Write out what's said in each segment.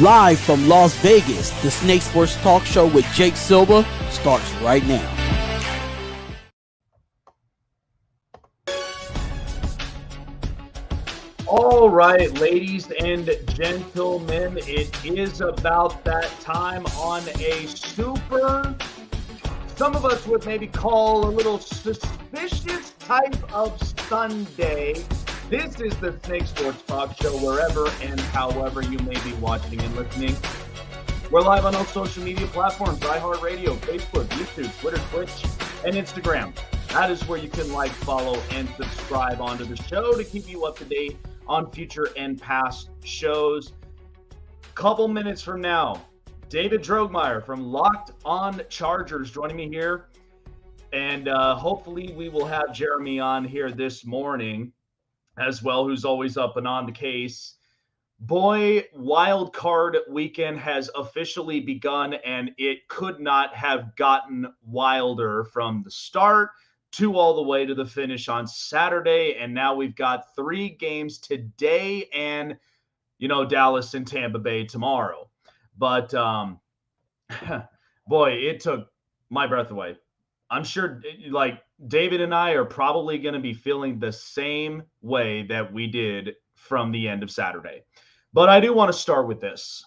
Live from Las Vegas, the Snake Sports Talk Show with Jake Silva starts right now. All right, ladies and gentlemen, it is about that time on a super, some of us would maybe call a little suspicious type of Sunday. This is the Snake Sports Talk Show, wherever and however you may be watching and listening. We're live on all social media platforms, iHeartRadio, Facebook, YouTube, Twitter, Twitch, and Instagram. That is where you can like, follow, and subscribe onto the show to keep you up to date on future and past shows. Couple minutes from now, David Droegmeier from Locked On Chargers joining me here. And hopefully we will have Jeremy on here this morning as well, who's always up and on the case. Boy, wild card weekend has officially begun, and it could not have gotten wilder from the start to all the way to the finish on Saturday. And now we've got 3 games today and, Dallas and Tampa Bay tomorrow. But, boy, it took my breath away. I'm sure, David and I are probably going to be feeling the same way that we did from the end of Saturday. But I do want to start with this.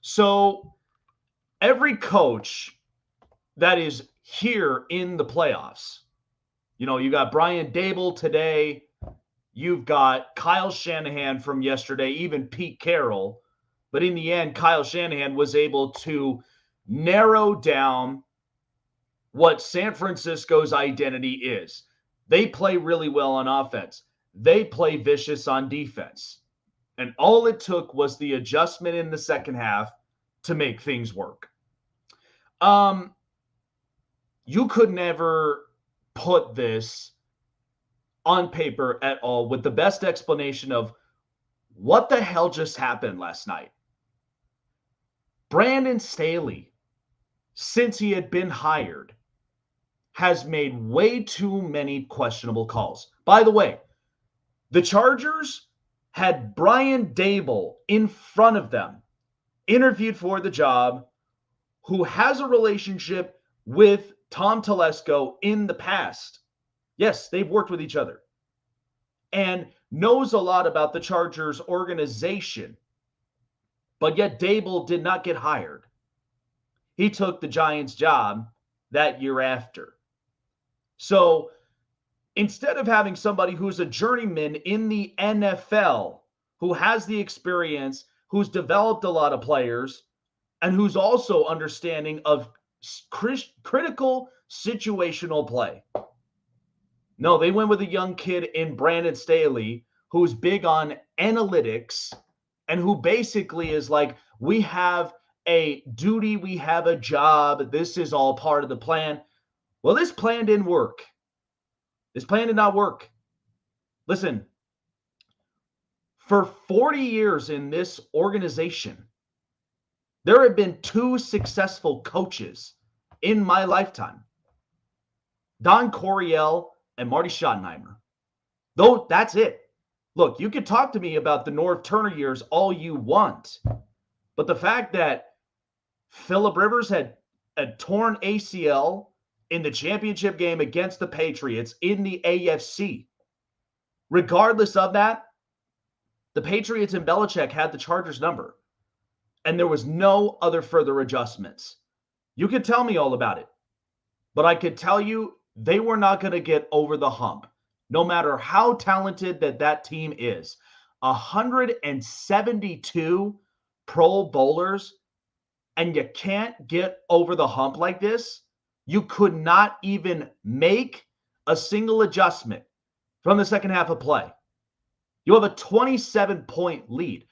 So every coach that is here in the playoffs, you got Brian Daboll today, you've got Kyle Shanahan from yesterday, even Pete Carroll. But in the end, Kyle Shanahan was able to narrow down what San Francisco's identity is. They play really well on offense. They play vicious on defense. And all it took was the adjustment in the second half to make things work. You could never put this on paper at all with the best explanation of what the hell just happened last night. Brandon Staley, since he had been hired, has made way too many questionable calls. By the way, the Chargers had Brian Daboll in front of them, interviewed for the job, who has a relationship with Tom Telesco in the past. Yes, they've worked with each other and knows a lot about the Chargers organization. But yet Daboll did not get hired. He took the Giants job that year after. So instead of having somebody who's a journeyman in the NFL, who has the experience, who's developed a lot of players, and who's also understanding of critical situational play. No, they went with a young kid in Brandon Staley, who's big on analytics and who basically is like, we have a duty, we have a job, this is all part of the plan. Well, this plan didn't work. This plan did not work. Listen, for 40 years in this organization, there have been 2 successful coaches in my lifetime. Don Coryell and Marty Schottenheimer. Though that's it. Look, you can talk to me about the Norv Turner years all you want. But the fact that Phillip Rivers had a torn ACL in the championship game against the Patriots in the AFC. Regardless of that, the Patriots and Belichick had the Chargers number. And there was no other further adjustments. You could tell me all about it. But I could tell you they were not going to get over the hump. No matter how talented that team is. 172 Pro Bowlers, and you can't get over the hump like this. You could not even make a single adjustment from the second half of play. You have a 27-point lead.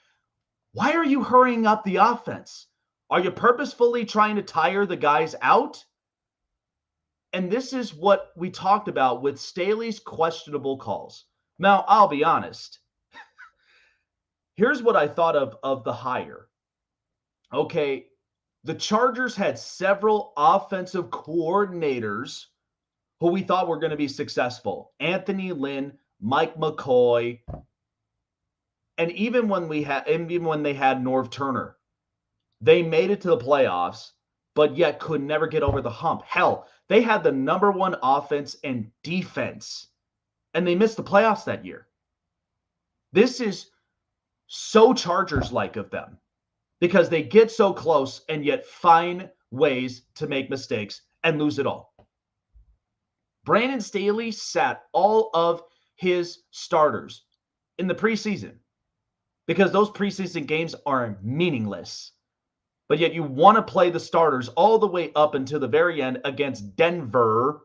Why are you hurrying up the offense? Are you purposefully trying to tire the guys out? And this is what we talked about with Staley's questionable calls. Now, I'll be honest. Here's what I thought of the hire. Okay, the Chargers had several offensive coordinators who we thought were going to be successful. Anthony Lynn, Mike McCoy. And even when they had Norv Turner, they made it to the playoffs, but yet could never get over the hump. Hell, they had the number one offense and defense, and they missed the playoffs that year. This is so Chargers-like of them because they get so close and yet find ways to make mistakes and lose it all. Brandon Staley sat all of his starters in the preseason because those preseason games are meaningless. But yet you want to play the starters all the way up until the very end against Denver,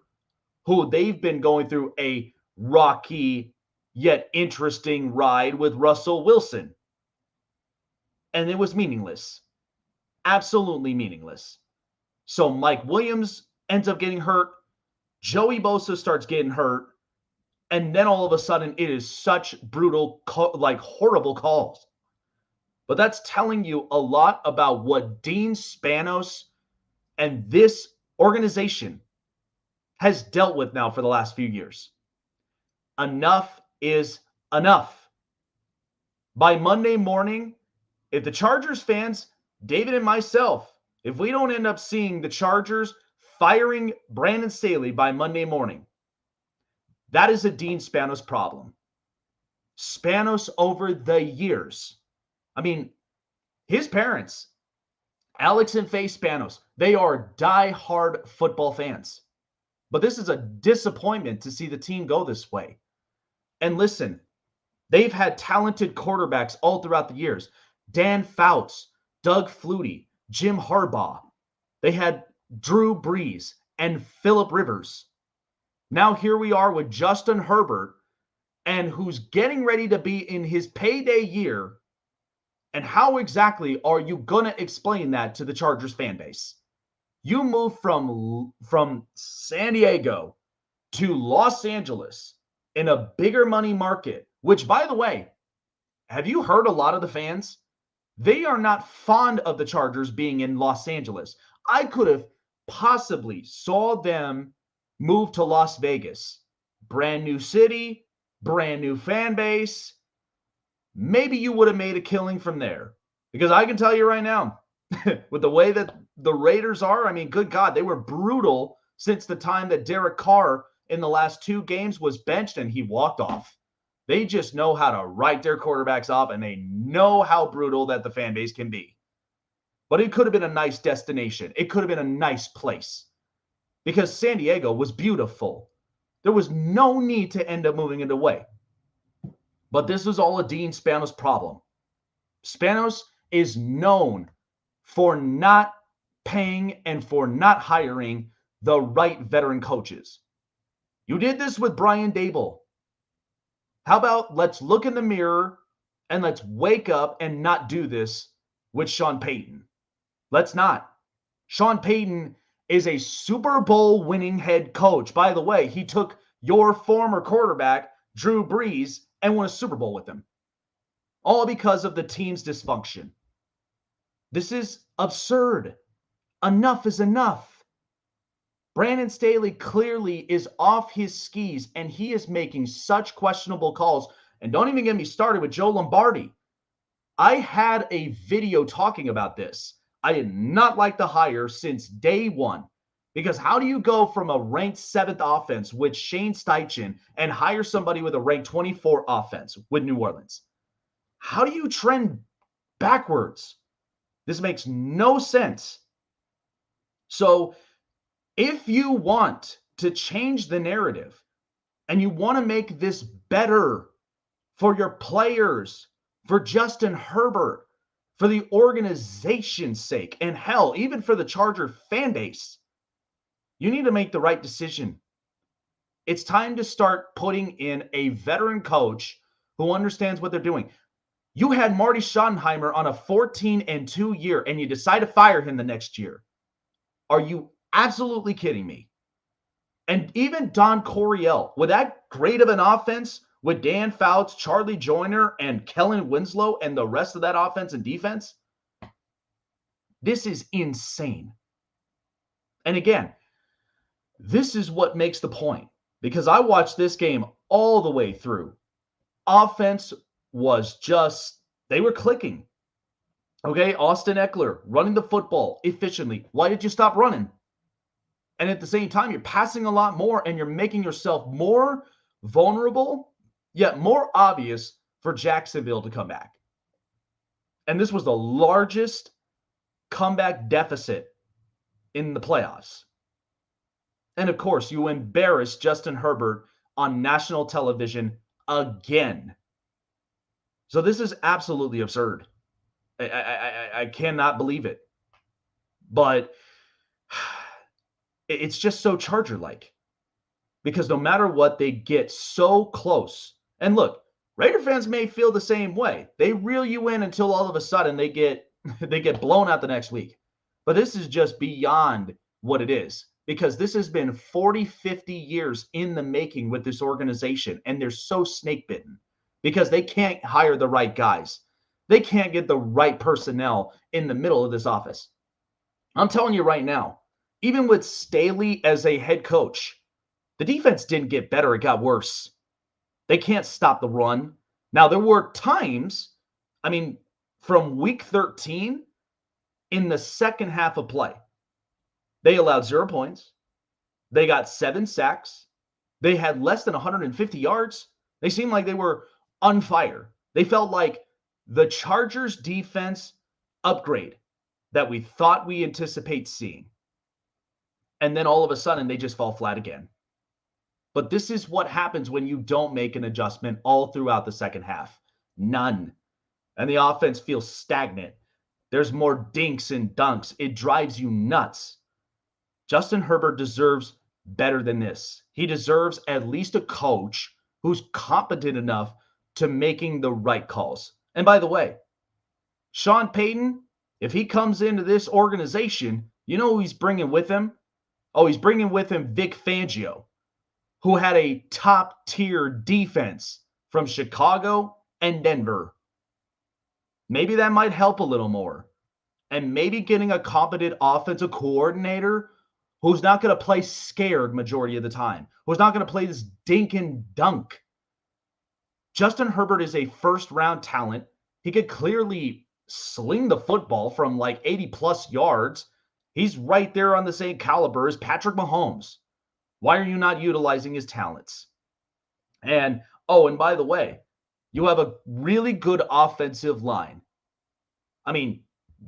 who they've been going through a rocky yet interesting ride with Russell Wilson. And it was meaningless. Absolutely meaningless. So Mike Williams ends up getting hurt. Joey Bosa starts getting hurt. And then all of a sudden, it is such brutal, horrible calls. But that's telling you a lot about what Dean Spanos and this organization has dealt with now for the last few years. Enough is enough. By Monday morning, if the Chargers fans, David and myself, if we don't end up seeing the Chargers firing Brandon Staley by Monday morning, that is a Dean Spanos problem. Spanos over the years. I mean, his parents, Alex and Faye Spanos, they are die-hard football fans. But this is a disappointment to see the team go this way. And listen, they've had talented quarterbacks all throughout the years. Dan Fouts, Doug Flutie, Jim Harbaugh. They had Drew Brees and Phillip Rivers. Now here we are with Justin Herbert, and who's getting ready to be in his payday year. And how exactly are you going to explain that to the Chargers fan base? You move from San Diego to Los Angeles in a bigger money market, which, by the way, have you heard a lot of the fans? They are not fond of the Chargers being in Los Angeles. I could have possibly saw them move to Las Vegas. Brand new city, brand new fan base. Maybe you would have made a killing from there. Because I can tell you right now, with the way that the Raiders are, I mean, good God, they were brutal since the time that Derek Carr in the last 2 games was benched and he walked off. They just know how to write their quarterbacks off, and they know how brutal that the fan base can be. But it could have been a nice destination. It could have been a nice place because San Diego was beautiful. There was no need to end up moving it away. But this was all a Dean Spanos problem. Spanos is known for not paying and for not hiring the right veteran coaches. You did this with Brian Daboll. How about let's look in the mirror and let's wake up and not do this with Sean Payton? Let's not. Sean Payton is a Super Bowl winning head coach. By the way, he took your former quarterback, Drew Brees, and won a Super Bowl with him. All because of the team's dysfunction. This is absurd. Enough is enough. Brandon Staley clearly is off his skis, and he is making such questionable calls. And don't even get me started with Joe Lombardi. I had a video talking about this. I did not like the hire since day one. Because how do you go from a ranked 7th offense with Shane Steichen and hire somebody with a ranked 24 offense with New Orleans? How do you trend backwards? This makes no sense. So if you want to change the narrative and you want to make this better for your players, for Justin Herbert, for the organization's sake, and hell, even for the Charger fan base, you need to make the right decision. It's time to start putting in a veteran coach who understands what they're doing. You had Marty Schottenheimer on a 14-2 year, and you decide to fire him the next year. Are you absolutely kidding me? And even Don Coryell, with that great of an offense, with Dan Fouts, Charlie Joyner, and Kellen Winslow, and the rest of that offense and defense, this is insane. And again, this is what makes the point, because I watched this game all the way through. Offense was just, they were clicking. Okay, Austin Eckler running the football efficiently. Why did you stop running? And at the same time, you're passing a lot more and you're making yourself more vulnerable, yet more obvious for Jacksonville to come back. And this was the largest comeback deficit in the playoffs. And of course, you embarrass Justin Herbert on national television again. So this is absolutely absurd. I cannot believe it. But it's just so Charger-like. Because no matter what, they get so close. And look, Raider fans may feel the same way. They reel you in until all of a sudden they get blown out the next week. But this is just beyond what it is. Because this has been 40, 50 years in the making with this organization. And they're so snake-bitten. Because they can't hire the right guys. They can't get the right personnel in the middle of this office. I'm telling you right now, even with Staley as a head coach, the defense didn't get better. It got worse. They can't stop the run. Now, there were times, from week 13 in the second half of play, they allowed 0 points. They got 7 sacks. They had less than 150 yards. They seemed like they were on fire. They felt like the Chargers defense upgrade that we thought we anticipate seeing. And then all of a sudden, they just fall flat again. But this is what happens when you don't make an adjustment all throughout the second half. None. And the offense feels stagnant. There's more dinks and dunks. It drives you nuts. Justin Herbert deserves better than this. He deserves at least a coach who's competent enough to making the right calls. And by the way, Sean Payton, if he comes into this organization, you know who he's bringing with him? Oh, he's bringing with him Vic Fangio, who had a top-tier defense from Chicago and Denver. Maybe that might help a little more. And maybe getting a competent offensive coordinator who's not going to play scared majority of the time, who's not going to play this dink and dunk. Justin Herbert is a first-round talent. He could clearly sling the football from like 80-plus yards. He's right there on the same caliber as Patrick Mahomes. Why are you not utilizing his talents? And by the way, you have a really good offensive line.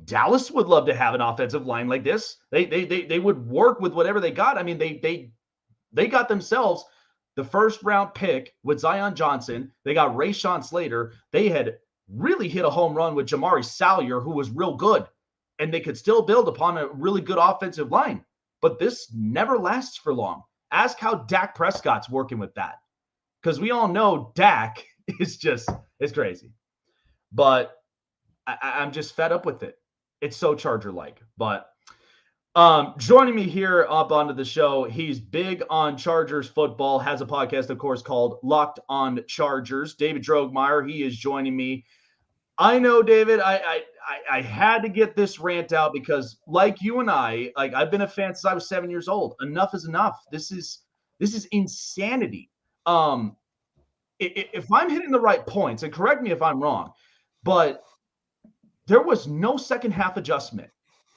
Dallas would love to have an offensive line like this. They would work with whatever they got. They got themselves the first-round pick with Zion Johnson. They got Rashawn Slater. They had really hit a home run with Jamari Salyer, who was real good. And they could still build upon a really good offensive line. But this never lasts for long. Ask how Dak Prescott's working with that. Because we all know Dak is it's crazy. But I'm just fed up with it. It's so Charger-like. But joining me here up onto the show, he's big on Chargers football, has a podcast, of course, called Locked on Chargers. David Droegmeier, he is joining me. I know, David, I had to get this rant out because, like you and I've been a fan since I was 7 years old. Enough is enough. This is insanity. If I'm hitting the right points, and correct me if I'm wrong, but there was no second half adjustment.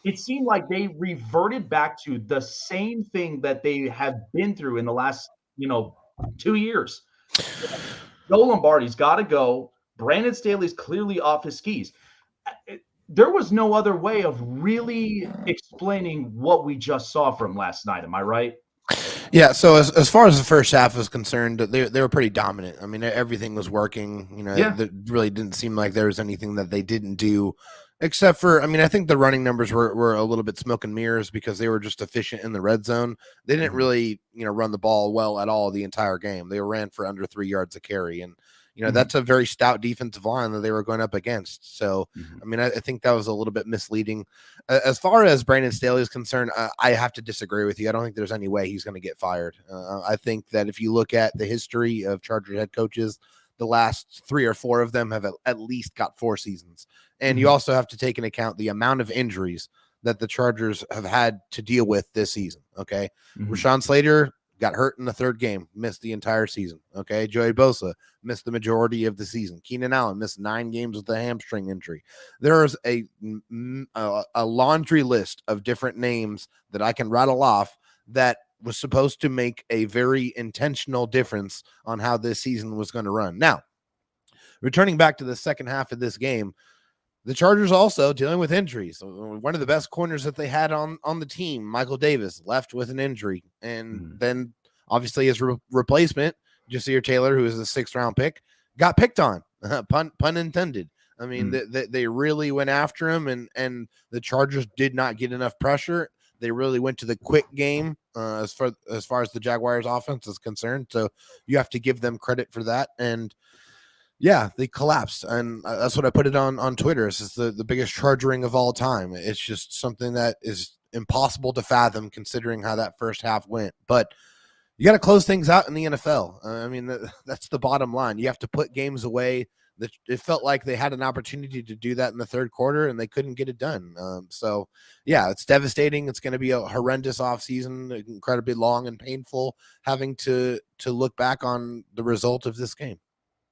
It seemed like they reverted back to the same thing that they have been through in the last, 2 years. Joe Lombardi's got to go. Brandon Staley's clearly off his skis. There was no other way of really explaining what we just saw from last night. Am I right? Yeah. So as far as the first half was concerned, they were pretty dominant. Everything was working. It really didn't seem like there was anything that they didn't do, except for, I think the running numbers were a little bit smoke and mirrors because they were just efficient in the red zone. They didn't really, run the ball well at all the entire game. They ran for under 3 yards a carry, and that's a very stout defensive line that they were going up against. So, I think that was a little bit misleading. As far as Brandon Staley is concerned, I have to disagree with you. I don't think there's any way he's going to get fired. I think that if you look at the history of Chargers head coaches, the last 3 or 4 of them have at least got 4 seasons. And you also have to take into account the amount of injuries that the Chargers have had to deal with this season. Okay. Rashawn Slater got hurt in the third game, missed the entire season. Okay. Joey Bosa missed the majority of the season. Keenan Allen missed 9 games with a hamstring injury. There is a laundry list of different names that I can rattle off that was supposed to make a very intentional difference on how this season was going to run. Now, returning back to the second half of this game, the Chargers also dealing with injuries. One of the best corners that they had on the team, Michael Davis, left with an injury. And then obviously his replacement, Jasir Taylor, who is a 6th-round pick, got picked on, pun intended. I mean, they really went after him, and the Chargers did not get enough pressure. They really went to the quick game as far as the Jaguars offense is concerned. So you have to give them credit for that. And yeah, they collapsed. And that's what I put it on Twitter. It's just the biggest chargering of all time. It's just something that is impossible to fathom considering how that first half went. But you got to close things out in the NFL. I mean, that's the bottom line. You have to put games away. It felt like they had an opportunity to do that in the third quarter, and they couldn't get it done. So, yeah, it's devastating. It's going to be a horrendous offseason, incredibly long and painful, having to look back on the result of this game.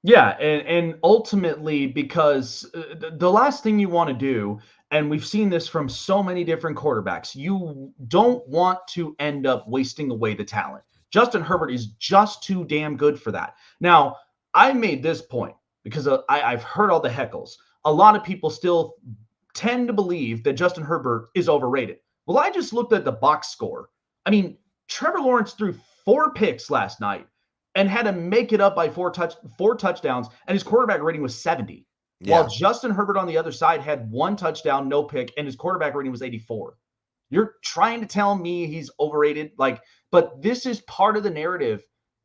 Yeah, and ultimately, because the last thing you want to do, and we've seen this from so many different quarterbacks, you don't want to end up wasting away the talent. Justin Herbert is just too damn good for that. Now, I made this point because I've heard all the heckles. A lot of people still tend to believe that Justin Herbert is overrated. Well, I just looked at the box score. I mean, Trevor Lawrence threw 4 picks last night and had to make it up by 4 touchdowns, and his quarterback rating was 70. Yeah. While Justin Herbert on the other side had 1 touchdown, no pick, and his quarterback rating was 84. You're trying to tell me he's overrated? But this is part of the narrative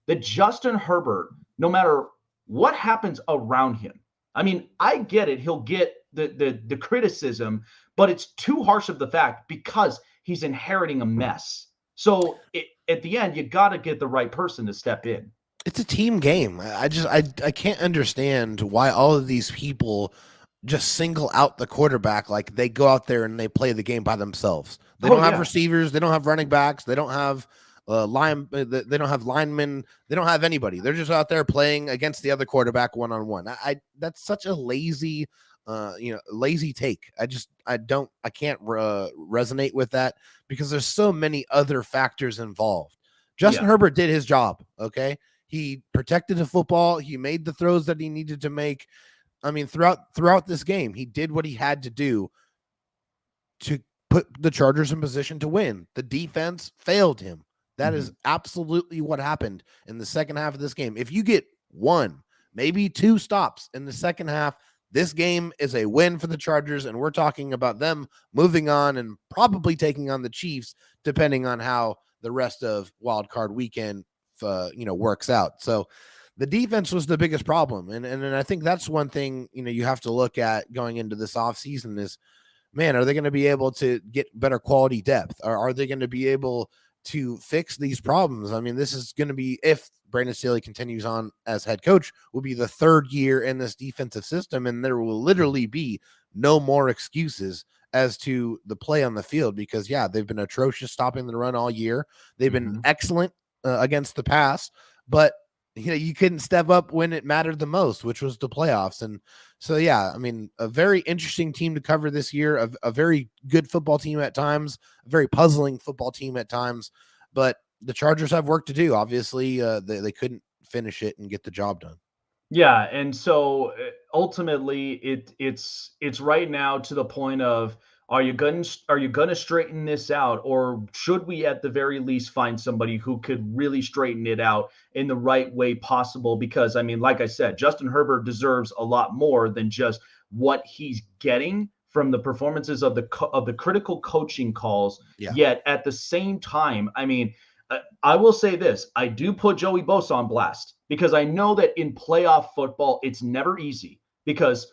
that Justin Herbert, no matter what happens around him, I mean, I get it. He'll get the criticism, but it's too harsh of the fact because he's inheriting a mess. So at the end, you got to get the right person to step in. It's a team game. I can't understand why all of these people just single out the quarterback like they go out there and they play the game by themselves. They don't have receivers. They don't have running backs. They don't have they don't have linemen. They don't have anybody. They're just out there playing against the other quarterback one-on-one. That's such a lazy take. I can't resonate with that because there's so many other factors involved. Justin Herbert did his job. Okay. He protected the football. He made the throws that he needed to make. I mean, throughout this game, he did what he had to do to put the Chargers in position to win. The defense failed him. That is absolutely what happened in the second half of this game. If you get 1, maybe 2 stops in the second half, this game is a win for the Chargers, and we're talking about them moving on and probably taking on the Chiefs, depending on how the rest of Wild Card Weekend, works out. So the defense was the biggest problem, and I think that's one thing you have to look at going into this offseason is, man, are they going to be able to get better quality depth, or are they going to be able to fix these problems? I mean, this is going to be, if Brandon Staley continues on as head coach, will be the 3rd year in this defensive system, and there will literally be no more excuses as to the play on the field because, they've been atrocious stopping the run all year. They've been excellent against the pass, but you couldn't step up when it mattered the most, which was the playoffs. And so, I mean, a very interesting team to cover this year, a very good football team at times, a very puzzling football team at times, but the Chargers have work to do. Obviously, they couldn't finish it and get the job done. Yeah, and so ultimately, it's right now to the point of, are you going to straighten this out, or should we at the very least find somebody who could really straighten it out in the right way possible? Because, I mean, like I said, Justin Herbert deserves a lot more than just what he's getting from the performances of the critical coaching calls. Yeah. Yet at the same time, I mean, I will say this: I do put Joey Bosa on blast because I know that in playoff football, it's never easy because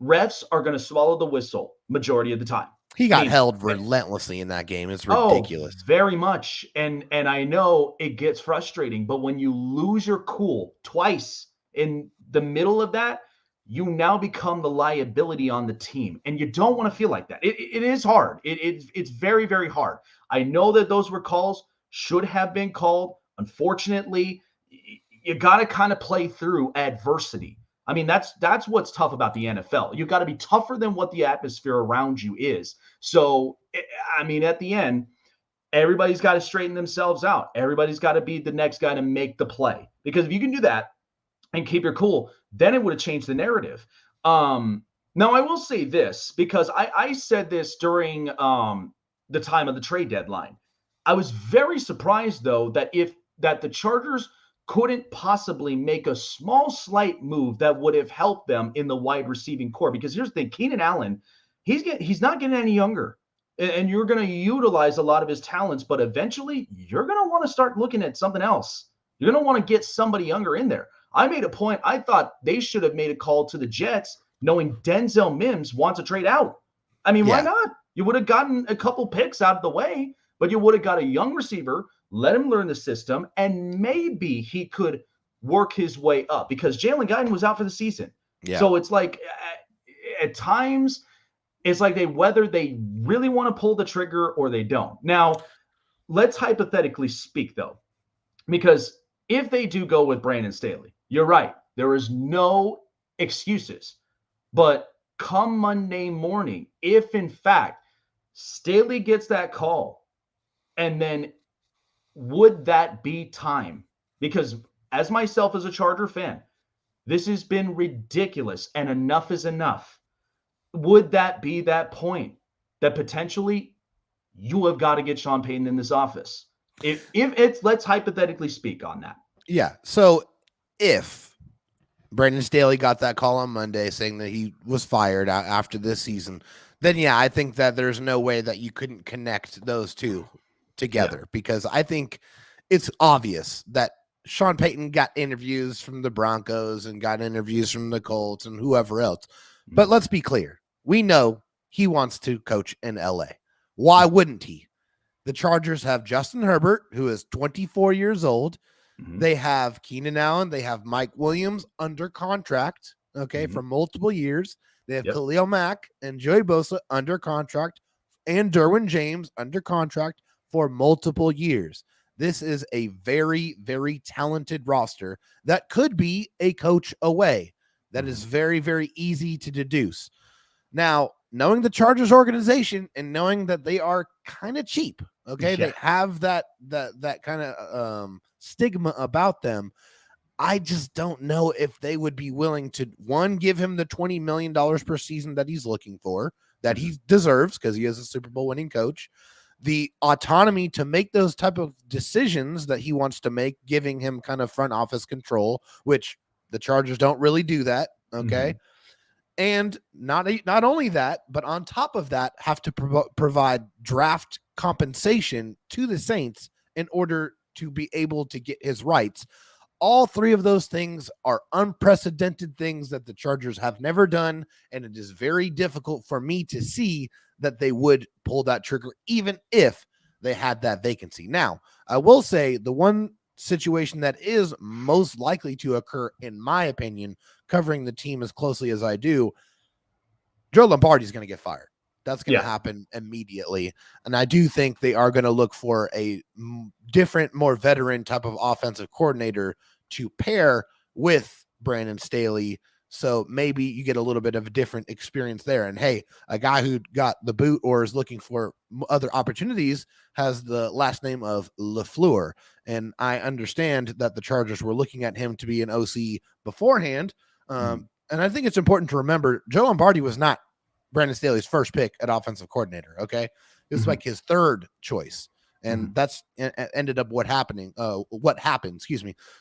refs are going to swallow the whistle majority of the time. He got held relentlessly in that game. It's ridiculous. Oh, very much. And I know it gets frustrating, but when you lose your cool twice in the middle of that, you now become the liability on the team. And you don't want to feel like that. It is hard. It's very, very hard. I know that those were calls should have been called Unfortunately, you got to kind of play through adversity. I mean, that's what's tough about the NFL. You've got to be tougher than what the atmosphere around you is. So, I mean, at the end, everybody's got to straighten themselves out. Everybody's got to be the next guy to make the play. Because if you can do that and keep your cool, then it would have changed the narrative. Now, I will say this, because I said this during the time of the trade deadline. I was very surprised, though, that the Chargers couldn't possibly make a small, slight move that would have helped them in the wide receiving core. Because here's the thing, Keenan Allen, he's not getting any younger. And you're going to utilize a lot of his talents, but eventually you're going to want to start looking at something else. You're going to want to get somebody younger in there. I made a point. I thought they should have made a call to the Jets knowing Denzel Mims wants to trade out. I mean, why not? You would have gotten a couple picks out of the way, but you would have got a young receiver, let him learn the system, and maybe he could work his way up because Jalen Guyton was out for the season. Yeah. So it's like at times it's like whether they really want to pull the trigger or they don't. Now, let's hypothetically speak, though, because if they do go with Brandon Staley, you're right. There is no excuses. But come Monday morning, if in fact Staley gets that call, and then would that be time? Because as myself as a Charger fan, this has been ridiculous and enough is enough. Would that be that point that potentially you have got to get Sean Payton in this office? If it's, let's hypothetically speak on that. Yeah. So if Brandon Staley got that call on Monday saying that he was fired after this season, then yeah, I think that there's no way that you couldn't connect those two together because I think it's obvious that Sean Payton got interviews from the Broncos and got interviews from the Colts and whoever else. But let's be clear. We know he wants to coach in LA. Why wouldn't he? The Chargers have Justin Herbert, who is 24 years old. They have Keenan Allen. They have Mike Williams under contract, for multiple years. They have Khalil Mack and Joey Bosa under contract and Derwin James under contract for multiple years. This is a very, very talented roster that could be a coach away. That is very, very easy to deduce. Now, knowing the Chargers organization and knowing that they are kind of cheap, they have that kind of stigma about them. I just don't know if they would be willing to, one, give him the $20 million per season that he's looking for, that he deserves because he is a Super Bowl winning coach, the autonomy to make those type of decisions that he wants to make, giving him kind of front office control, which the Chargers don't really do that. And not only that, but on top of that, have to provide draft compensation to the Saints in order to be able to get his rights. All three of those things are unprecedented things that the Chargers have never done, and it is very difficult for me to see that they would pull that trigger, even if they had that vacancy. Now, I will say the one situation that is most likely to occur, in my opinion, covering the team as closely as I do, Joe Lombardi is going to get fired. That's going to happen immediately. And I do think they are going to look for a different, more veteran type of offensive coordinator to pair with Brandon Staley. So maybe you get a little bit of a different experience there. And hey, a guy who got the boot or is looking for other opportunities has the last name of LaFleur. And I understand that the Chargers were looking at him to be an OC beforehand. And I think it's important to remember Joe Lombardi was not Brandon Staley's first pick at offensive coordinator. It was like his third choice. And that's ended up what happened.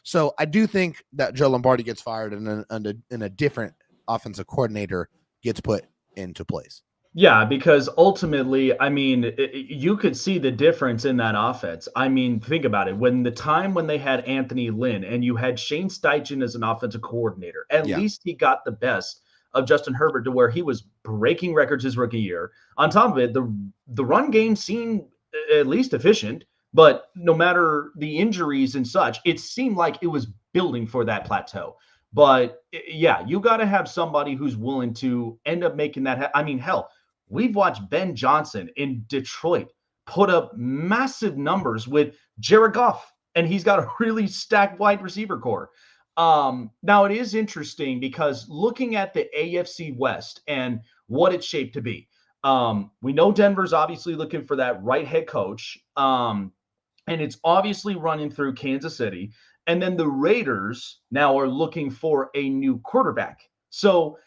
So I do think that Joe Lombardi gets fired and a different offensive coordinator gets put into place. Yeah, because ultimately, I mean, you could see the difference in that offense. I mean, think about it. When they had Anthony Lynn and you had Shane Steichen as an offensive coordinator, at least he got the best of Justin Herbert to where he was breaking records his rookie year. On top of it, the run game seemed at least efficient, but no matter the injuries and such, it seemed like it was building for that plateau. But yeah, you got to have somebody who's willing to end up making that. I mean, hell, we've watched Ben Johnson in Detroit put up massive numbers with Jared Goff and he's got a really stacked wide receiver core. Now it is interesting because looking at the AFC West and what it's shaped to be, we know Denver's obviously looking for that right head coach, and it's obviously running through Kansas City. And then the Raiders now are looking for a new quarterback. So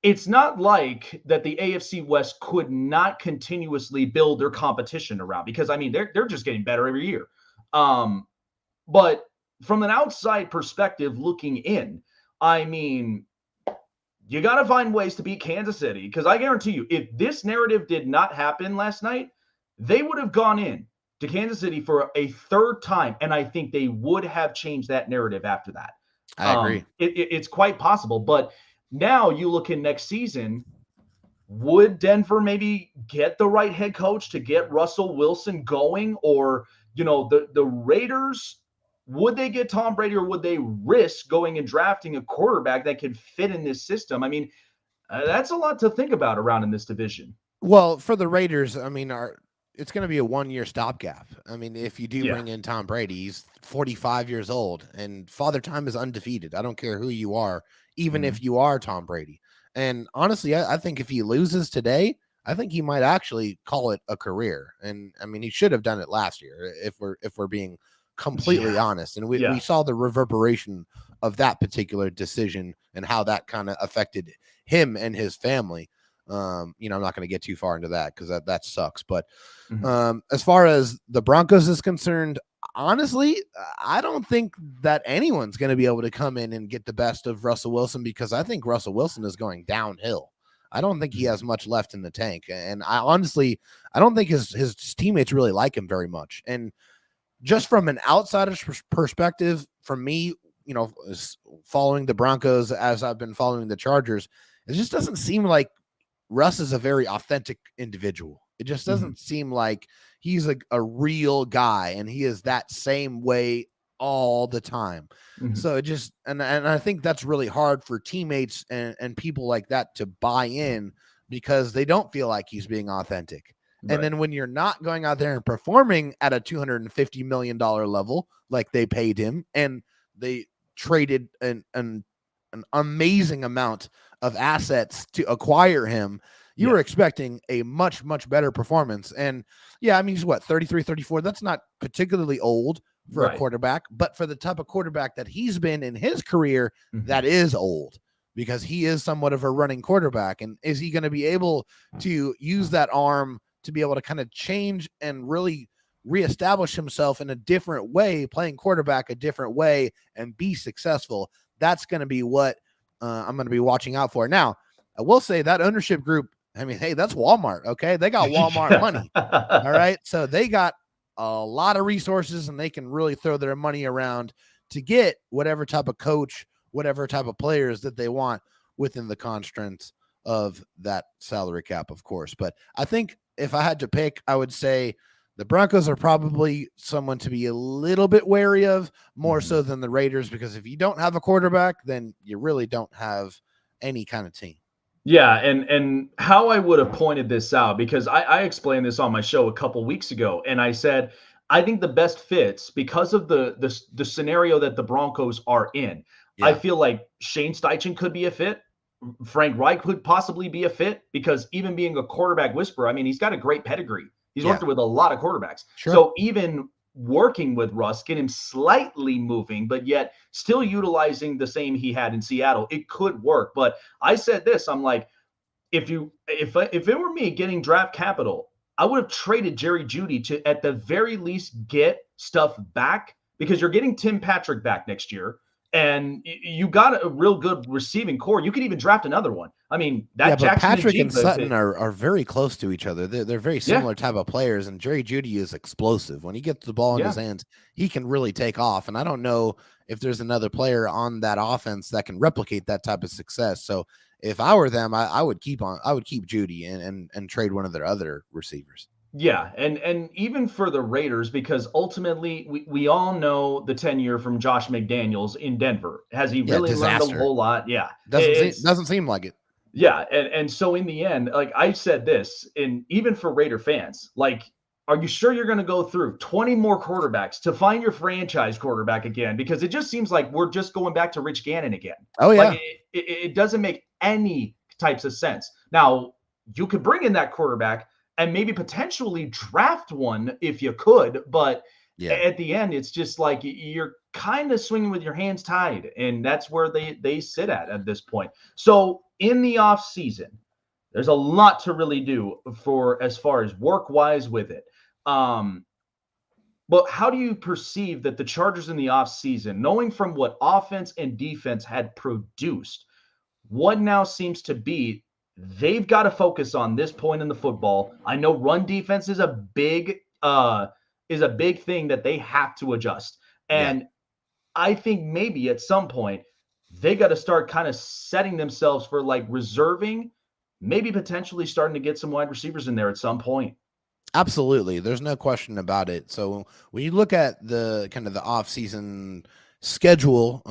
it's not like that the AFC West could not continuously build their competition around, because I mean they're just getting better every year. But from an outside perspective looking in, I mean, you got to find ways to beat Kansas City, because I guarantee you, if this narrative did not happen last night, they would have gone in to Kansas City for a third time, and I think they would have changed that narrative after that. I agree. It's quite possible, but now you look in next season, would Denver maybe get the right head coach to get Russell Wilson going? Or, the Raiders, would they get Tom Brady, or would they risk going and drafting a quarterback that could fit in this system? I mean, that's a lot to think about around in this division. Well, for the Raiders, I mean, it's going to be a 1-year stopgap. I mean, if you do bring in Tom Brady, he's 45 years old, and Father Time is undefeated. I don't care who you are, even if you are Tom Brady. And honestly, I think if he loses today, I think he might actually call it a career. And I mean, he should have done it last year, if we're being completely honest. And we saw the reverberation of that particular decision and how that kind of affected him and his family. I'm not going to get too far into that because that sucks. But as far as the Broncos is concerned, honestly, I don't think that anyone's going to be able to come in and get the best of Russell Wilson, because I think Russell Wilson is going downhill. I don't think he has much left in the tank. And I don't think his teammates really like him very much. And just from an outsider's perspective, for me, following the Broncos as I've been following the Chargers, it just doesn't seem like Russ is a very authentic individual. It just doesn't seem like he's a real guy, and he is that same way all the time. So it just, and I think that's really hard for teammates and people like that to buy in, because they don't feel like he's being authentic. Right. And then when you're not going out there and performing at a $250 million level, like they paid him, and they traded an amazing amount of assets to acquire him, you were expecting a much, much better performance. And I mean, he's 33, 34. That's not particularly old for a quarterback, but for the type of quarterback that he's been in his career, that is old, because he is somewhat of a running quarterback. And is he going to be able to use that arm to be able to kind of change and really reestablish himself in a different way, playing quarterback a different way, and be successful? That's going to be what I'm going to be watching out for. Now, I will say that ownership group, I mean, hey, that's Walmart. Okay. They got Walmart money. All right. So they got a lot of resources, and they can really throw their money around to get whatever type of coach, whatever type of players that they want within the constraints of that salary cap, of course. But I think if I had to pick, I would say the Broncos are probably someone to be a little bit wary of, more so than the Raiders, because if you don't have a quarterback, then you really don't have any kind of team. Yeah, and how I would have pointed this out, because I explained this on my show a couple weeks ago, and I said I think the best fits, because of the scenario that the Broncos are in. I feel like Shane Steichen could be a fit. Frank Reich could possibly be a fit, because even being a quarterback whisperer, I mean, he's got a great pedigree. He's worked with a lot of quarterbacks. Sure. So even working with Russ, get him slightly moving, but yet still utilizing the same he had in Seattle, it could work. But I said this, I'm like, if it were me getting draft capital, I would have traded Jerry Jeudy to at the very least get stuff back, because you're getting Tim Patrick back next year, and you got a real good receiving core. You could even draft another one. I mean, that but Patrick and Sutton are very close to each other. They're very similar type of players, and Jerry Jeudy is explosive. When he gets the ball in his hands, he can really take off. And I don't know if there's another player on that offense that can replicate that type of success. So if I were them, I would keep Jeudy and trade one of their other receivers. Yeah, and even for the Raiders, because ultimately we all know the tenure from Josh McDaniels in Denver. Has he really learned a whole lot? Yeah. Doesn't seem like it. Yeah, and so in the end, like I said this, and even for Raider fans, like are you sure you're going to go through 20 more quarterbacks to find your franchise quarterback again? Because it just seems like we're just going back to Rich Gannon again. Oh, yeah. Like it doesn't make any types of sense. Now, you could bring in that quarterback and maybe potentially draft one if you could, but at the end, it's just like you're kind of swinging with your hands tied, and that's where they sit at this point. So in the off season, there's a lot to really do for as far as work-wise with it. But how do you perceive that the Chargers in the offseason, knowing from what offense and defense had produced, what now seems to be they've got to focus on this point in the football? I know run defense is a big thing that they have to adjust. And I think maybe at some point they got to start kind of setting themselves for like reserving, maybe potentially starting to get some wide receivers in there at some point. Absolutely. There's no question about it. So when you look at the kind of the off-season schedule,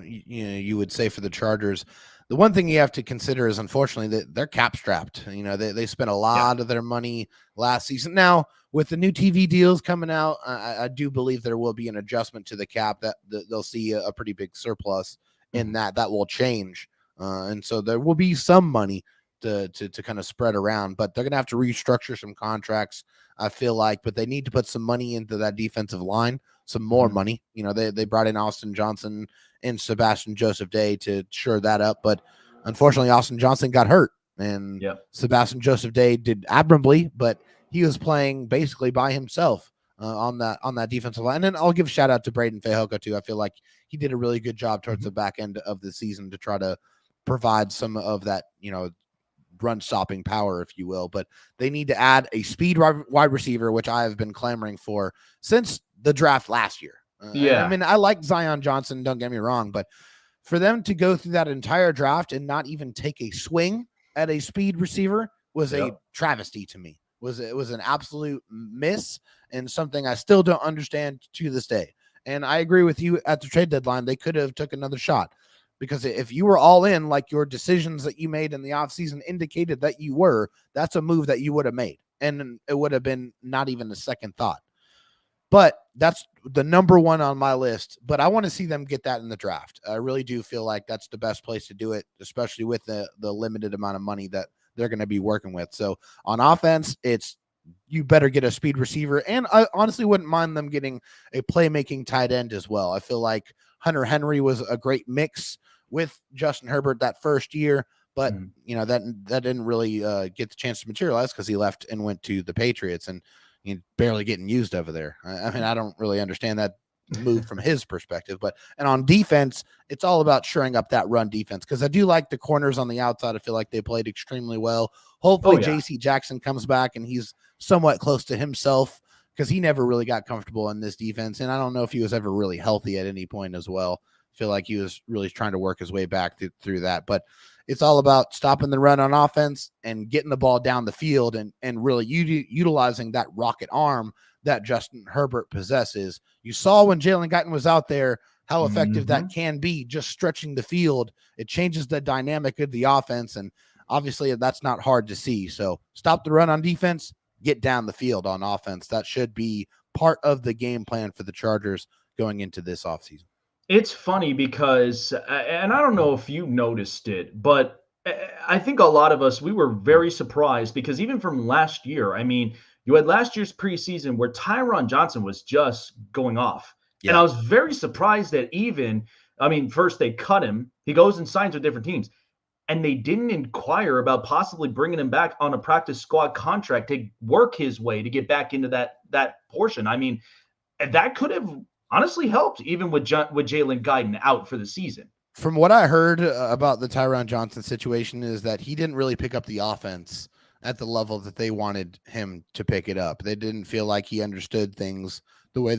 you would say for the Chargers, the one thing you have to consider is unfortunately that they're cap strapped. They spent a lot of their money last season. Now with the new TV deals coming out, I do believe there will be an adjustment to the cap that they'll see a pretty big surplus in that will change. And so there will be some money to kind of spread around, but they're going to have to restructure some contracts, I feel like, but they need to put some money into that defensive line, some more money. They brought in Austin Johnson and Sebastian Joseph Day to shore that up, but unfortunately Austin Johnson got hurt and Sebastian Joseph Day did admirably, but he was playing basically by himself on that defensive line. And then I'll give a shout out to Braden Fehoko too. I feel like he did a really good job towards the back end of the season to try to provide some of that, run stopping power, if you will. But they need to add a speed wide receiver, which I have been clamoring for since the draft last year. I mean, I like Zion Johnson, don't get me wrong, but for them to go through that entire draft and not even take a swing at a speed receiver was a travesty to me. It was an absolute miss and something I still don't understand to this day. And I agree with you at the trade deadline. They could have took another shot, because if you were all in, like your decisions that you made in the offseason indicated that you were, that's a move that you would have made. And it would have been not even a second thought. But that's the number one on my list. But I want to see them get that in the draft. I really do feel like that's the best place to do it, especially with the limited amount of money that they're going to be working with. So on offense, you better get a speed receiver. And I honestly wouldn't mind them getting a playmaking tight end as well. I feel like Hunter Henry was a great mix with Justin Herbert that first year, but that didn't really get the chance to materialize because he left and went to the Patriots, and he's barely getting used over there. I mean, I don't really understand that move from his perspective, and on defense, it's all about shoring up that run defense, because I do like the corners on the outside. I feel like they played extremely well. Hopefully JC Jackson comes back and he's somewhat close to himself, because he never really got comfortable in this defense. And I don't know if he was ever really healthy at any point as well. I feel like he was really trying to work his way back through that. But it's all about stopping the run on offense and getting the ball down the field and really utilizing that rocket arm that Justin Herbert possesses. You saw when Jalen Guyton was out there how effective that can be, just stretching the field. It changes the dynamic of the offense, and obviously that's not hard to see. So stop the run on defense, get down the field on offense. That should be part of the game plan for the Chargers going into this offseason. It's funny because, and I don't know if you noticed it, but I think a lot of us, we were very surprised because even from last year, I mean, you had last year's preseason where Tyron Johnson was just going off. Yeah. And I was very surprised that first they cut him. He goes and signs with different teams. And they didn't inquire about possibly bringing him back on a practice squad contract to work his way to get back into that portion. I mean, that could have honestly helped even with Jalen Guyton out for the season. From what I heard about the Tyron Johnson situation is that he didn't really pick up the offense at the level that they wanted him to pick it up. They didn't feel like he understood things the way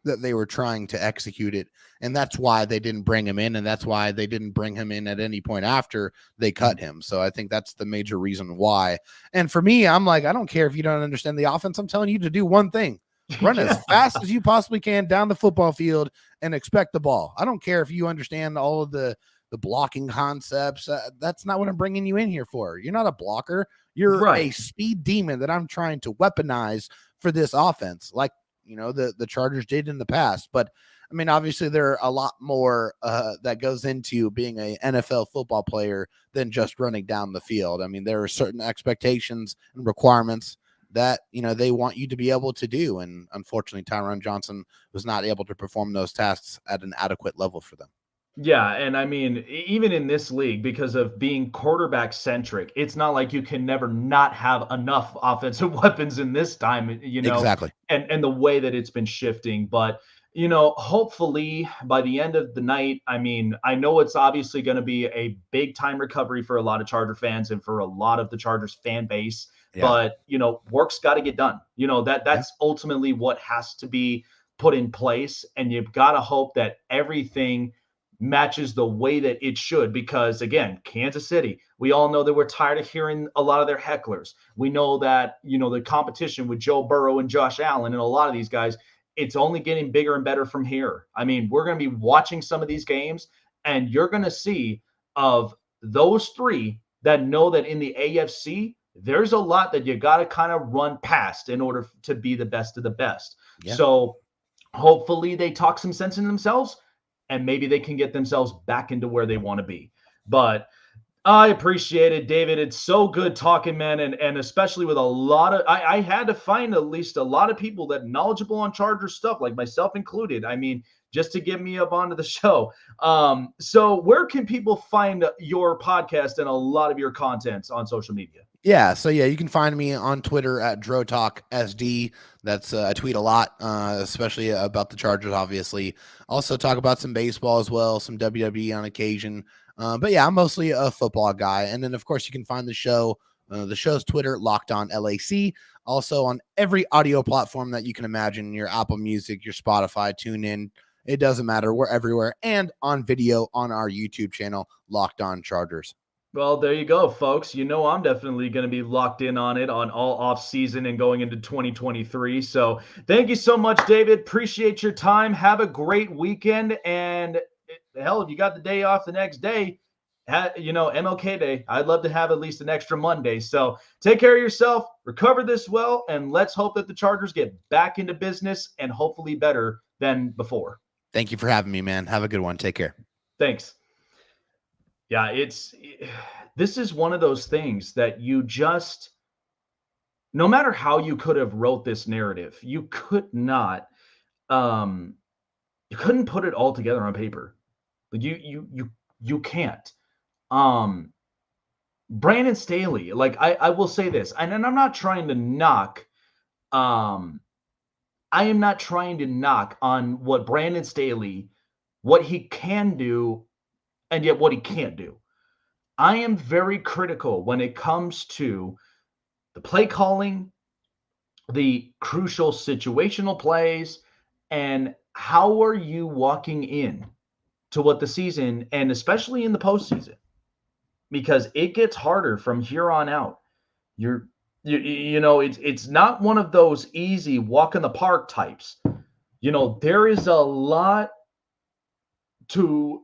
that they were trying to execute it. And that's why they didn't bring him in. And that's why they didn't bring him in at any point after they cut him. So I think that's the major reason why. And for me, I'm like, I don't care if you don't understand the offense. I'm telling you to do one thing. Run as fast as you possibly can down the football field and expect the ball. I don't care if you understand all of the blocking concepts. That's not what I'm bringing you in here for. You're not a blocker. You're a speed demon that I'm trying to weaponize for this offense, like, the Chargers did in the past. But I mean, obviously there are a lot more that goes into being a NFL football player than just running down the field. I mean, there are certain expectations and requirements that, they want you to be able to do. And unfortunately, Tyron Johnson was not able to perform those tasks at an adequate level for them. Yeah, and I mean, even in this league, because of being quarterback centric, it's not like you can never not have enough offensive weapons in this time, Exactly. and the way that it's been shifting. But, hopefully by the end of the night, I mean, I know it's obviously going to be a big time recovery for a lot of Charger fans and for a lot of the Chargers fan base. Yeah. But, work's got to get done. That's ultimately what has to be put in place. And you've got to hope that everything matches the way that it should, because again, Kansas City, we all know that we're tired of hearing a lot of their hecklers. We know that, the competition with Joe Burrow and Josh Allen and a lot of these guys, it's only getting bigger and better from here. I mean, we're going to be watching some of these games, and you're going to see of those three that know that in the AFC, there's a lot that you got to kind of run past in order to be the best of the best. Yeah. So hopefully they talk some sense in themselves, and maybe they can get themselves back into where they want to be. But I appreciate it, David. It's so good talking, man. And especially with a lot of, I had to find at least a lot of people that knowledgeable on Charger stuff, like myself included. I mean, just to get me up onto the show. So where can people find your podcast and a lot of your contents on social media? Yeah, so you can find me on Twitter at DroTalkSD. That's I tweet a lot, especially about the Chargers, obviously. Also talk about some baseball as well, some WWE on occasion. But yeah, I'm mostly a football guy. And then, of course, you can find the show. The show's Twitter, Locked On LAC. Also on every audio platform that you can imagine, your Apple Music, your Spotify, TuneIn. It doesn't matter. We're everywhere. And on video on our YouTube channel, Locked On Chargers. Well, there you go, folks. I'm definitely going to be locked in on it on all off season and going into 2023. So thank you so much, David. Appreciate your time. Have a great weekend. And hell, if you got the day off the next day, MLK Day, I'd love to have at least an extra Monday. So take care of yourself, recover this well, and let's hope that the Chargers get back into business and hopefully better than before. Thank you for having me, man. Have a good one. Take care. Thanks. Yeah, this is one of those things that you just, no matter how you could have wrote this narrative, you could not, you couldn't put it all together on paper. Like you can't. Brandon Staley, like I will say this, and I'm not trying to knock, I am not trying to knock on what Brandon Staley, what he can do, and yet what he can't do. I am very critical when it comes to the play calling, the crucial situational plays, and how are you walking in to what the season, and especially in the postseason, because it gets harder from here on out. It's not one of those easy walk in the park types. There is a lot to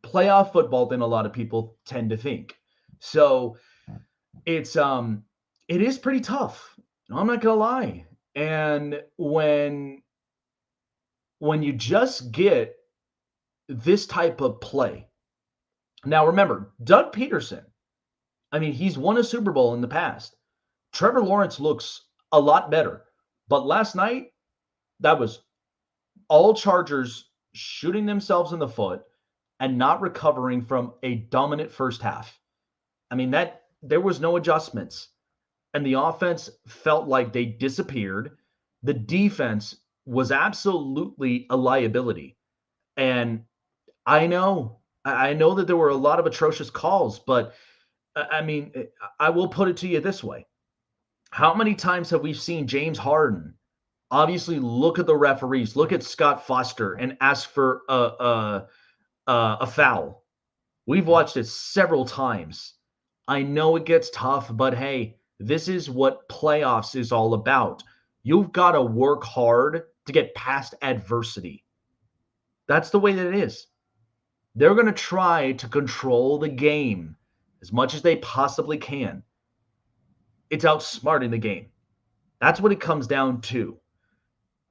playoff football than a lot of people tend to think. So it is pretty tough. I'm not gonna lie. And when you just get this type of play, now remember, Doug Peterson, I mean, he's won a Super Bowl in the past. Trevor Lawrence looks a lot better, but last night that was all Chargers shooting themselves in the foot and not recovering from a dominant first half. I mean, that there was no adjustments, and the offense felt like they disappeared. The defense was absolutely a liability. And I know that there were a lot of atrocious calls, but I mean, I will put it to you this way. How many times have we seen James Harden obviously look at the referees, look at Scott Foster and ask for a foul? We've watched it several times. I know it gets tough, but hey, this is what playoffs is all about. You've got to work hard to get past adversity. That's the way that it is. They're going to try to control the game as much as they possibly can. It's outsmarting the game. That's what it comes down to.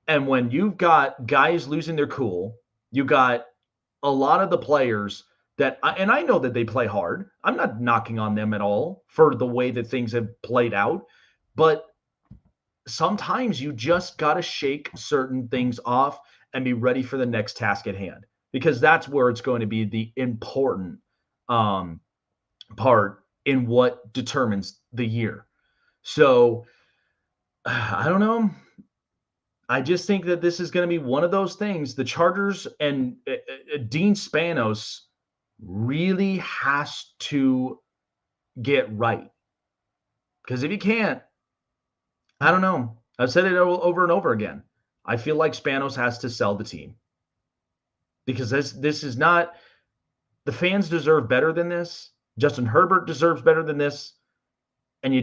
And when you've got guys losing their cool, you got a lot of the players that, and I know that they play hard. I'm not knocking on them at all for the way that things have played out, but sometimes you just got to shake certain things off and be ready for the next task at hand, because that's where it's going to be the important part in what determines the year. So I don't know. I just think that this is going to be one of those things. The Chargers and Dean Spanos really has to get right. Because if he can't, I don't know. I've said it over and over again. I feel like Spanos has to sell the team. Because this is not, the fans deserve better than this. Justin Herbert deserves better than this. And you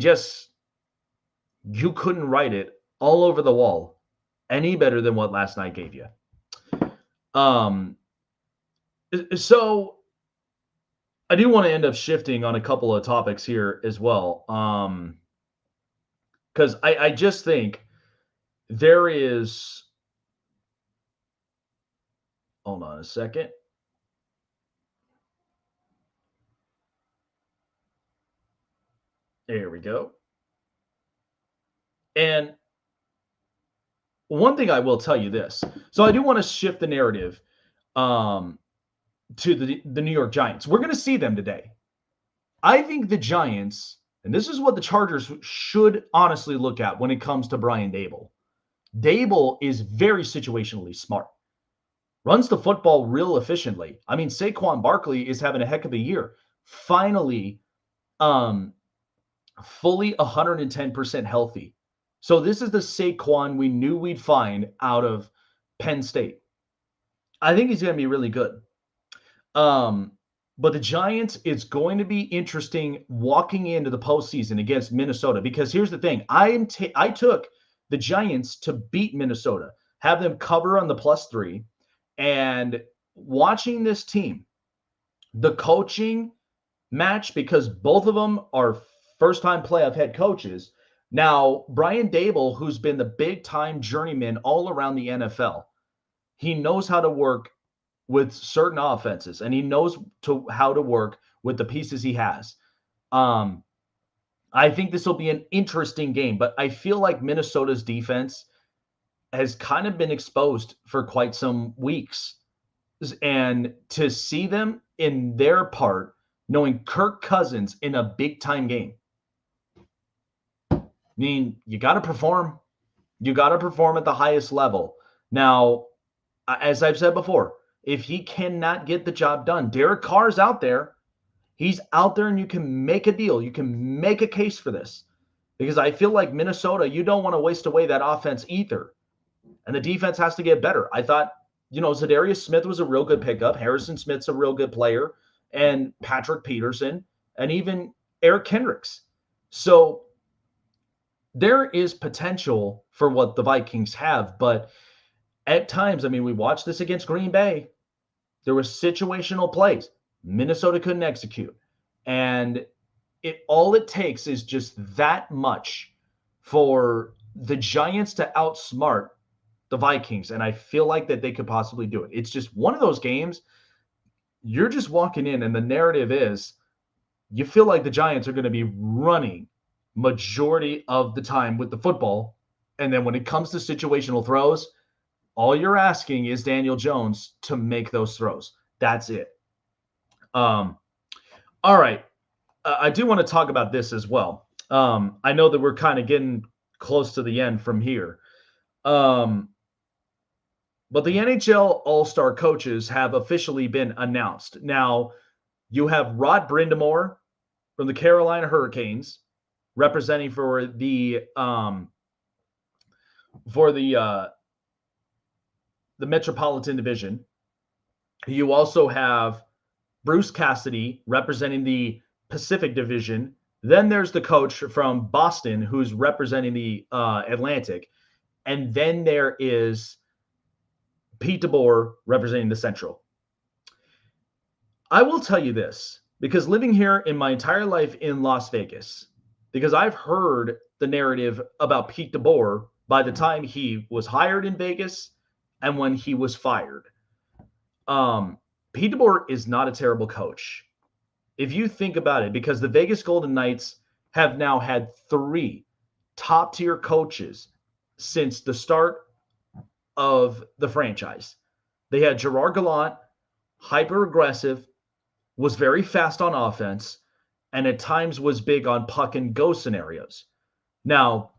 couldn't write it all over the wall any better than what last night gave you. So I do want to end up shifting on a couple of topics here as well. Because I just think there is, hold on a second. There we go. And one thing I will tell you this. So I do want to shift the narrative to the New York Giants. We're going to see them today. I think the Giants, and this is what the Chargers should honestly look at when it comes to Brian Daboll. Daboll is very situationally smart. Runs the football real efficiently. I mean, Saquon Barkley is having a heck of a year. Finally, fully 110% healthy. So this is the Saquon we knew we'd find out of Penn State. I think he's going to be really good. But the Giants, it's going to be interesting walking into the postseason against Minnesota, because here's the thing. I took the Giants to beat Minnesota, have them cover on the +3, and watching this team, the coaching match, because both of them are first-time playoff head coaches. Now, Brian Daboll, who's been the big-time journeyman all around the NFL, he knows how to work with certain offenses, and he knows how to work with the pieces he has. I think this will be an interesting game, but I feel like Minnesota's defense has kind of been exposed for quite some weeks. And to see them in their part, knowing Kirk Cousins in a big-time game, I mean, you got to perform. You got to perform at the highest level. Now, as I've said before, if he cannot get the job done, Derek Carr's out there. He's out there, and you can make a deal. You can make a case for this, because I feel like Minnesota, you don't want to waste away that offense either. And the defense has to get better. I thought, Zadarius Smith was a real good pickup. Harrison Smith's a real good player, and Patrick Peterson, and even Eric Kendricks. So there is potential for what the Vikings have, but at times, I mean, we watched this against Green Bay. There were situational plays. Minnesota couldn't execute. And all it takes is just that much for the Giants to outsmart the Vikings. And I feel like that they could possibly do it. It's just one of those games, you're just walking in, and the narrative is you feel like the Giants are going to be running majority of the time with the football. And then when it comes to situational throws, all you're asking is Daniel Jones to make those throws. That's it. All right. I do want to talk about this as well. I know that we're kind of getting close to the end from here. But the NHL All-Star coaches have officially been announced. Now, you have Rod Brindamore from the Carolina Hurricanes representing for the Metropolitan Division. You also have Bruce Cassidy representing the Pacific Division. Then there's the coach from Boston who's representing the Atlantic. And then there is Pete DeBour representing the Central. I will tell you this, because living here in my entire life in Las Vegas, because I've heard the narrative about Pete DeBour by the time he was hired in Vegas and when he was fired. Pete DeBour is not a terrible coach. If you think about it, because the Vegas Golden Knights have now had 3 top-tier coaches since the start of the franchise. They had Gerard Gallant, hyper-aggressive, was very fast on offense, and at times was big on puck and go scenarios. Now,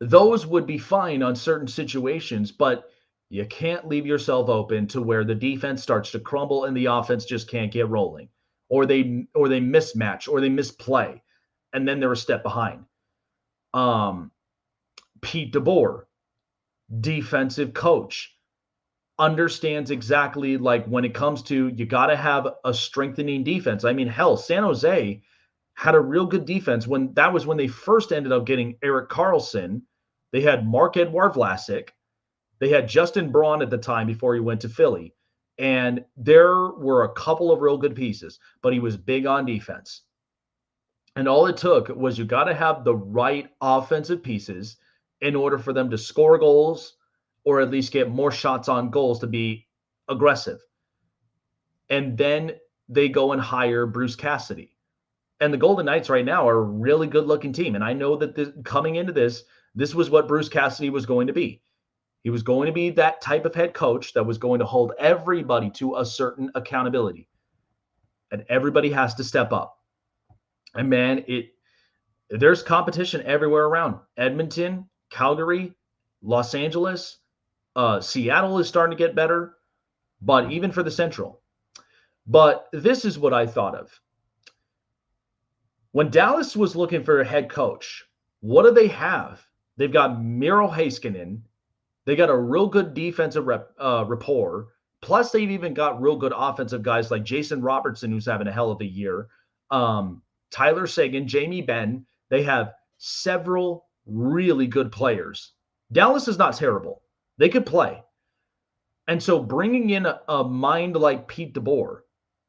those would be fine on certain situations, but you can't leave yourself open to where the defense starts to crumble and the offense just can't get rolling, or they mismatch, or they misplay, and then they're a step behind. Pete DeBour, defensive coach, understands exactly, like, when it comes to, you got to have a strengthening defense. I mean, hell, San Jose had a real good defense when they first ended up getting Erik Karlsson. They had Marc-Edouard Vlasic. They had Justin Braun at the time before he went to Philly. And there were a couple of real good pieces, but he was big on defense. And all it took was, you got to have the right offensive pieces in order for them to score goals, or at least get more shots on goals to be aggressive. And then they go and hire Bruce Cassidy. And the Golden Knights right now are a really good-looking team. And I know that coming into this was what Bruce Cassidy was going to be. He was going to be that type of head coach that was going to hold everybody to a certain accountability. And everybody has to step up. And man, there's competition everywhere around. Edmonton, Calgary, Los Angeles, Seattle is starting to get better, but even for the Central. But this is what I thought of. When Dallas was looking for a head coach, what do they have? They've got Miro Heiskanen. They got a real good defensive rapport. Plus, they've even got real good offensive guys like Jason Robertson, who's having a hell of a year. Tyler Seguin, Jamie Benn. They have several really good players. Dallas is not terrible. They could play. And so bringing in a mind like Pete DeBour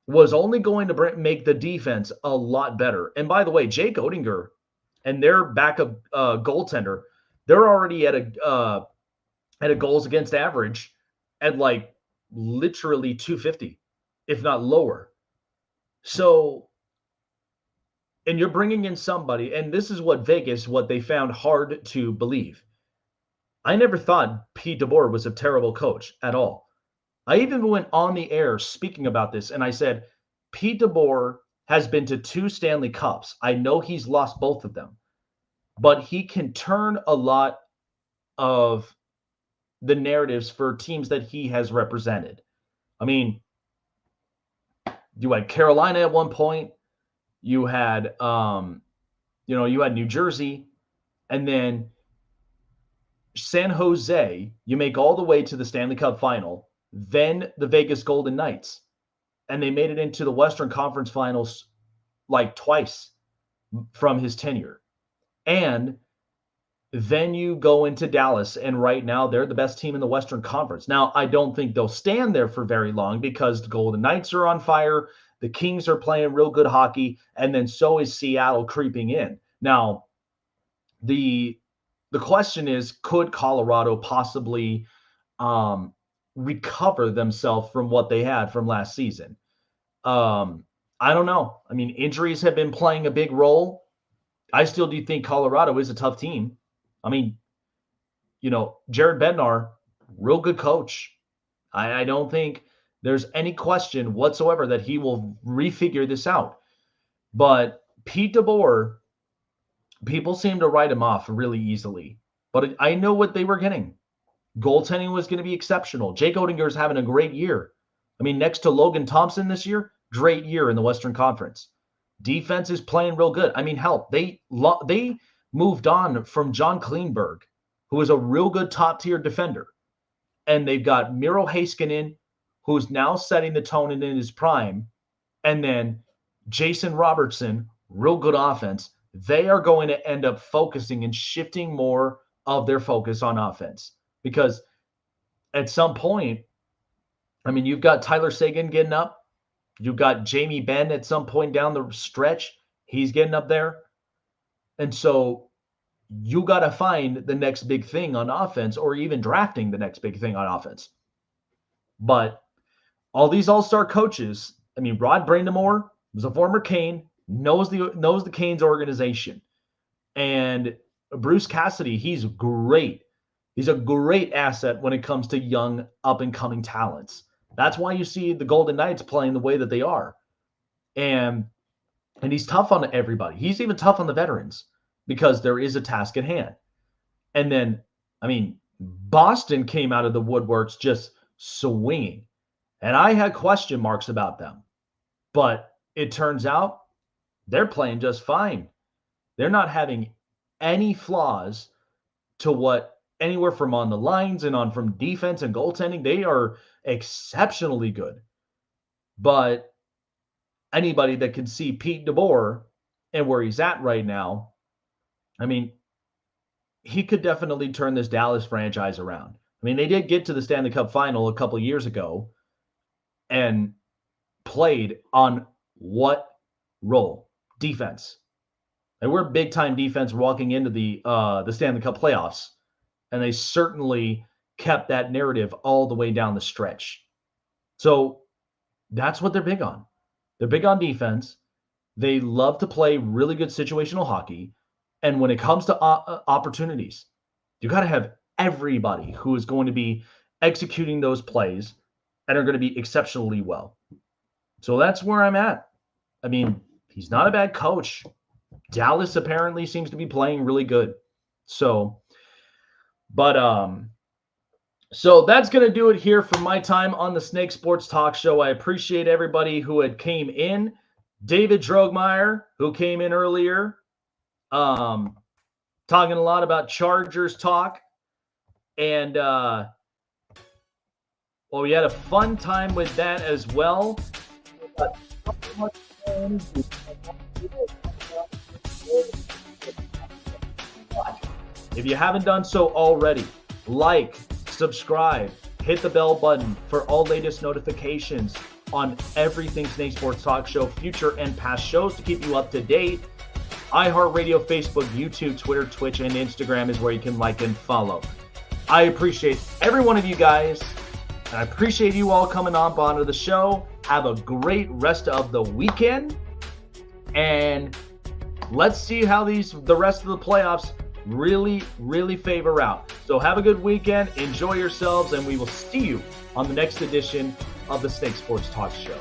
was only going to make the defense a lot better. And by the way, Jake Oettinger and their backup goaltender, they're already at a goals against average at like literally 250, if not lower. So, and you're bringing in somebody, and this is what they found hard to believe. I never thought Pete DeBour was a terrible coach at all. I even went on the air speaking about this, and I said, Pete DeBour has been to 2 Stanley Cups. I know he's lost both of them, but he can turn a lot of the narratives for teams that he has represented. I mean, you had Carolina at one point, you had, you had New Jersey, and then San Jose, you make all the way to the Stanley Cup final, then the Vegas Golden Knights, and they made it into the Western Conference Finals like twice from his tenure. And then you go into Dallas, and right now they're the best team in the Western Conference. Now, I don't think they'll stand there for very long because the Golden Knights are on fire, the Kings are playing real good hockey, and then so is Seattle creeping in. Now, the question is, could Colorado possibly recover themselves from what they had from last season? I don't know. I mean, injuries have been playing a big role. I still do think Colorado is a tough team. I mean, Jared Bednar, real good coach. I don't think there's any question whatsoever that he will refigure this out. But Pete DeBour, people seem to write him off really easily. But I know what they were getting. Goaltending was going to be exceptional. Jake Oettinger is having a great year. I mean, next to Logan Thompson this year, great year in the Western Conference. Defense is playing real good. I mean, hell, they moved on from John Klingberg, who is a real good top-tier defender. And they've got Miro Heiskanen, who's now setting the tone in his prime. And then Jason Robertson, real good offense. They are going to end up focusing and shifting more of their focus on offense. Because at some point, I mean, you've got Tyler Seguin getting up. You've got Jamie Benn at some point down the stretch. He's getting up there. And so you got to find the next big thing on offense, or even drafting the next big thing on offense. But all these all-star coaches, I mean, Rod Brindamore was a former Cane, knows the Canes organization. And Bruce Cassidy, he's great. He's a great asset when it comes to young, up-and-coming talents. That's why you see the Golden Knights playing the way that they are. And he's tough on everybody. He's even tough on the veterans because there is a task at hand. And then, I mean, Boston came out of the woodworks just swinging. And I had question marks about them. But it turns out they're playing just fine. They're not having any flaws to what anywhere from on the lines and on from defense and goaltending. They are exceptionally good. But anybody that can see Pete DeBour and where he's at right now, I mean, he could definitely turn this Dallas franchise around. I mean, they did get to the Stanley Cup final a couple of years ago and played on what role? Defense. And we're big-time defense walking into the Stanley Cup playoffs, and they certainly kept that narrative all the way down the stretch. So that's what they're big on. They're big on defense. They love to play really good situational hockey. And when it comes to opportunities, you got to have everybody who is going to be executing those plays and are going to be exceptionally well. So that's where I'm at. I mean, he's not a bad coach. Dallas apparently seems to be playing really good. So that's going to do it here for my time on the Snake Sports Talk Show. I appreciate everybody who had came in. David Droegmeier, who came in earlier, talking a lot about Chargers talk. And, we had a fun time with that as well. If you haven't done so already, like, subscribe, hit the bell button for all latest notifications on everything Snake Sports Talk Show, future and past shows to keep you up to date. iHeartRadio, Facebook, YouTube, Twitter, Twitch, and Instagram is where you can like and follow. I appreciate every one of you guys. And I appreciate you all coming onto the show. Have a great rest of the weekend. And let's see how the rest of the playoffs really, really favor out. So have a good weekend. Enjoy yourselves. And we will see you on the next edition of the Snake Sports Talk Show.